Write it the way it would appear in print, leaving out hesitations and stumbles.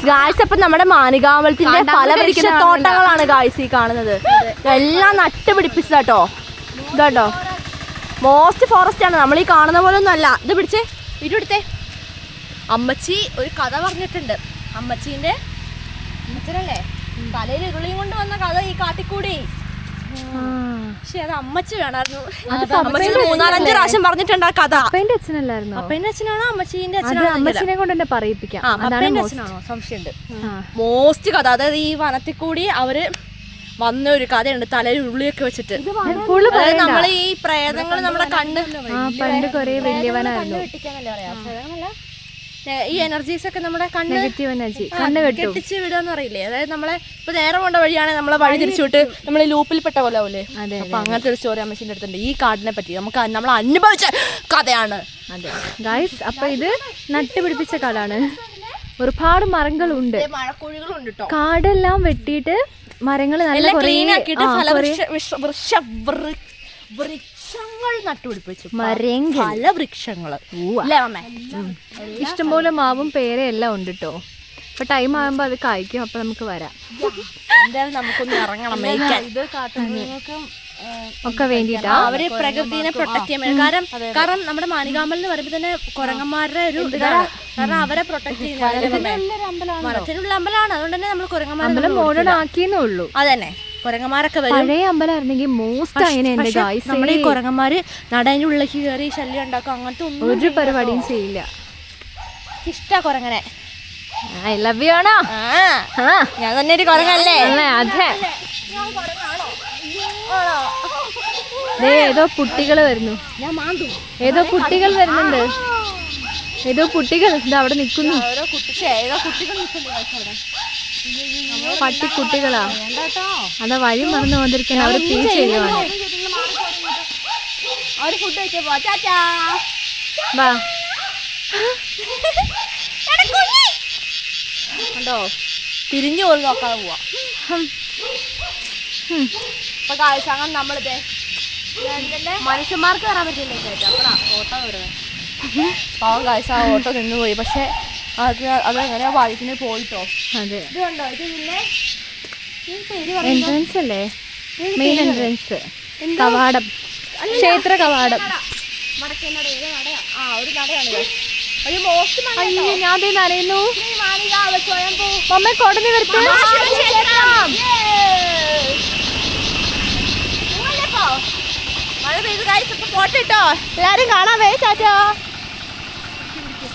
Guys അപ്പൊ നമ്മുടെ മാനികാമ്പലത്തിന്റെ പല വൃക്ഷത്തോട്ടങ്ങളാണ് ഗായ്സ് ഈ കാണുന്നത്. എല്ലാം നട്ടുപിടിപ്പിച്ചതാട്ടോ. ഇതാട്ടോ മോസ്റ്റ് ഫോറസ്റ്റ് ആണ്. നമ്മൾ ഈ കാണുന്ന പോലെ ഒന്നും അല്ല. ഇത് പിടിച്ചേ, ഇടുത്തേ. അമ്മച്ചി ഒരു കഥ പറഞ്ഞിട്ടുണ്ട്. അമ്മച്ചീന്റെ അമ്മച്ചനല്ലേ തലയിൽ ഉരുളിയും കൊണ്ട് വന്ന കഥ ഈ കാട്ടിക്കൂടി. പക്ഷെ അത് അമ്മച്ചി വേണമായിരുന്നു. 3-4-5 പ്രാവശ്യം പറഞ്ഞിട്ടുണ്ട് ആ കഥ. അപ്പേന്റെ അച്ഛനല്ലായിരുന്നു? അപ്പേന്റെ അച്ഛനാണോ അമ്മച്ചീന്റെ അച്ഛനാണോ? അമ്മച്ചിനെ കൊണ്ട് തന്നെ പറയിപ്പിക്കാം. അപ്പേന്റെ അച്ഛനാണോ സംശയമുണ്ട്. മോസ്റ്റ് കഥ, അതായത് ഈ വനത്തിൽ കൂടി അവര് വന്ന ഒരു കഥയുണ്ട്. തലയിൽ ഉള്ളിയൊക്കെ വെച്ചിട്ട്. അതായത് നമ്മള് ഈ പ്രേതങ്ങൾ നമ്മുടെ കണ്ണ് പണ്ട് കൊറേ വലിയവനായിരുന്നു. ഈ എനർജീസ് ഒക്കെ നമ്മുടെ കണ്ണ് കെട്ടിച്ച് വിടാന്ന് പറയില്ലേ. അതായത് നമ്മളെ ഇപ്പൊ നേരെ കൊണ്ട വഴിയാണെങ്കിൽ നമ്മളെ വഴി തിരിച്ചുവിട്ട് നമ്മൾ ലൂപ്പിൽപ്പെട്ട പോലെ ആവൂലേ. അപ്പൊ അങ്ങനത്തെ ഒരു സ്റ്റോറി അമ്മച്ചിന്റെ അടുത്തുണ്ട് ഈ കാടിനെ പറ്റി. നമുക്ക് നമ്മൾ അനുഭവിച്ച കഥയാണ്. അതെ ഗൈസ്, അപ്പൊ ഇത് നട്ടുപിടിപ്പിച്ച കാടാണ്. ഒരുപാട് മരങ്ങളുണ്ട്, മഴക്കുഴികളുണ്ട് കേട്ടോ. കാടെല്ലാം വെട്ടിയിട്ട് മരങ്ങൾ നല്ല ക്ലീൻ ആക്കിയിട്ട് വൃക്ഷങ്ങൾ നട്ടുപിടിപ്പിച്ചു. പല വൃക്ഷങ്ങള് ഇഷ്ടംപോലെ മാവും പേരയും എല്ലാം ഉണ്ട് കേട്ടോ. അപ്പൊ ടൈം ആകുമ്പോ അത് കായ്ക്കും. അപ്പൊ നമുക്ക് വരാം. എന്തായാലും നമുക്കൊന്ന് ഇറങ്ങണം. ഒക്കെ വേണ്ടിട്ടാ അവര് പ്രകൃതിനെ പ്രൊട്ടക്ട് ചെയ്യാൻ. കാരണം നമ്മുടെ മാനികാമ്പൽ എന്ന് പറയുമ്പോ തന്നെ കുരങ്ങന്മാരുടെ ഒരു ഇതാണ്. കാരണം അവരെ പ്രൊട്ടക്ട് ചെയ്യുന്ന മരത്തിനുള്ള അമ്പലമാണ്. അതുകൊണ്ട് തന്നെ നമ്മൾ കുരങ്ങന്മാരെ മോഡേൺ ആക്കിയെന്നേ ഉള്ളൂ. അതന്നെ, കുരങ്ങന്മാരൊക്കെ വരും. പഴയ അമ്പലമായിരുന്നെങ്കിൽ മോസ്റ്റ് അങ്ങനെ നമ്മുടെ ഈ കുരങ്ങന്മാര് നടേന്റെ ഉള്ളിലേക്ക് കയറി ശല്യം ഉണ്ടാക്കും. അങ്ങനത്തെ ഒരു പരിപാടിയും ചെയ്യില്ല. ഇഷ്ടാ കുരങ്ങനെ. ഐ ലവ് യു ആണോ? ഞാൻ തന്നെ ഒരു കുരങ്ങല്ലേ? അതെ. ഏതോ കുട്ടികൾ വരുന്നു. ഏതോ കുട്ടികൾ വരുന്നുണ്ട്. ഏതോ കുട്ടികൾ ഇതാ അവിടെ നിൽക്കുന്നു. പട്ടിക്കുട്ടികളാ. അതാ വഴി മറന്നു വന്നിരിക്കാൻ അവർ ഫീൽ ചെയ്യുവാണ്. വാ കണ്ടോ, തിരിഞ്ഞു പോലും നോക്കാതെ പോവാ. ഇപ്പൊ കാഴ്ച നമ്മളിതേ മനുഷ്യന്മാർക്ക് കയറാൻ പറ്റില്ല. അപ്പഴാ ഓട്ടോ വരുന്നത്. പാവം കാഴ്ച ആ ഓട്ടോ നിന്നുപോയി. പക്ഷെ അതെങ്ങനെയാ വഴിക്കിന് പോയിട്ടോ. അതെ, ഇത് കണ്ടോ, ഇത് പിന്നെ എൻട്രൻസ് അല്ലേ, മെയിൻ എൻട്രൻസ്, കവാടം, ക്ഷേത്ര കവാടം. ഒരു നടയാണ്. അയ്യോ, ഞാൻ നനയുന്നു. മമ്മ കൊടഞ്ഞു വരട്ടെ. മഴ പെയ്ത് കാഴ്ച ഫോട്ടോ ഇട്ടോ. എല്ലാരും കാണാൻ വേ. ചാച്ചാ.